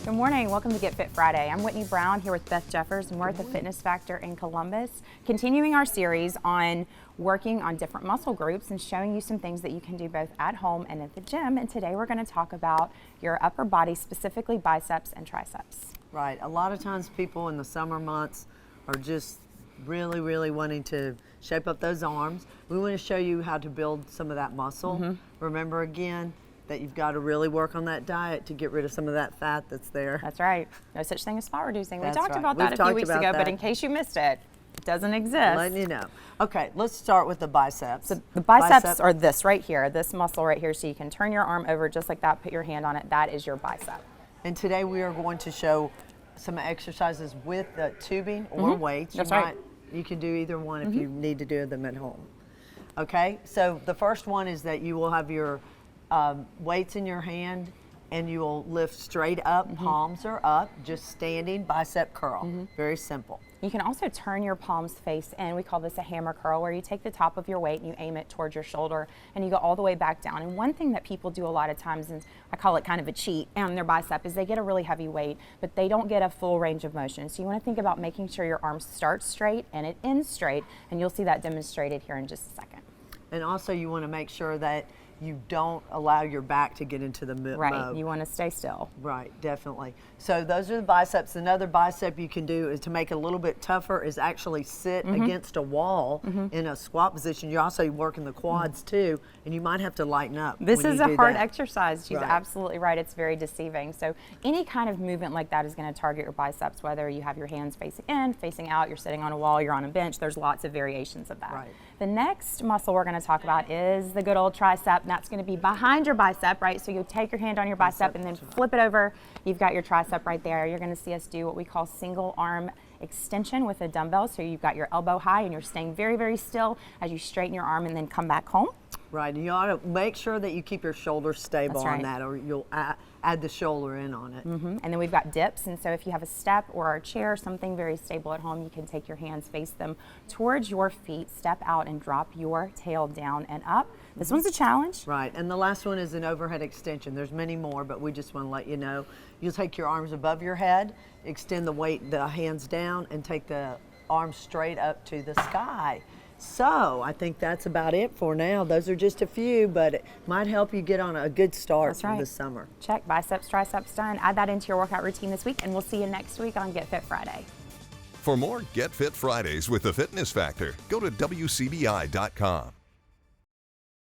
Good morning, welcome to Get Fit Friday. I'm Whitney Brown here with Beth Jeffers, and we're at the Fitness Factor in Columbus, continuing our series on working on different muscle groups and showing you some things that you can do both at home and at the gym. And today we're going to talk about your upper body, specifically biceps and triceps. Right, a lot of times people in the summer months are just really wanting to shape up those arms. We want to show you how to build some of that muscle. Remember again, that you've got to really work on that diet to get rid of some of that fat that's there. That's right. No such thing as fat reducing. That's we talked right. about We've that a few weeks talked ago, about but that. in case you missed it, it doesn't exist. Letting you know. Okay, let's start with the biceps. So the biceps are this right here, this muscle right here. So you can turn your arm over just like that, put your hand on it. That is your bicep. And today we are going to show some exercises with the tubing or weights. That's right. You can do either one if you need to do them at home. Okay, so the first one is that you will have your weights in your hand and you will lift straight up, palms are up, just standing, bicep curl. Very simple. You can also turn your palms face in. We call this a hammer curl, where you take the top of your weight and you aim it towards your shoulder and you go all the way back down. And one thing that people do a lot of times, and I call it kind of a cheat on their bicep, is they get a really heavy weight, but they don't get a full range of motion. So you want to think about making sure your arms start straight and it ends straight, and you'll see that demonstrated here in just a second. And also you want to make sure that you don't allow your back to get into the mode. Right, you want to stay still. Right, definitely. So those are the biceps. Another bicep you can do is to make it a little bit tougher is actually sit against a wall in a squat position. You're also working the quads too, and you might have to lighten up. This when is you a do hard that. exercise. She's Right. absolutely right. It's very deceiving. So any kind of movement like that is going to target your biceps, whether you have your hands facing in, facing out, you're sitting on a wall, you're on a bench. There's lots of variations of that. Right. The next muscle we're going to talk about is the good old tricep, and that's going to be behind your bicep, right? So you take your hand on your bicep and then flip it over. You've got your tricep right there. You're going to see us do what we call single arm extension with a dumbbell. So you've got your elbow high and you're staying very still as you straighten your arm and then come back home. Right, you ought to make sure that you keep your shoulders stable That's on right. that, or you'll add the shoulder in on it. And then we've got dips, and so if you have a step or a chair, something very stable at home, you can take your hands, face them towards your feet, step out and drop your tail down and up. This one's a challenge. Right, and the last one is an overhead extension. There's many more, but we just want to let you know. You'll take your arms above your head, extend the weight, the hands down, and take the arms straight up to the sky. So I think that's about it for now. Those are just a few, but it might help you get on a good start That's for right. the summer. Check biceps, triceps done. Add that into your workout routine this week, and we'll see you next week on Get Fit Friday. For more Get Fit Fridays with the Fitness Factor, go to WCBI.com.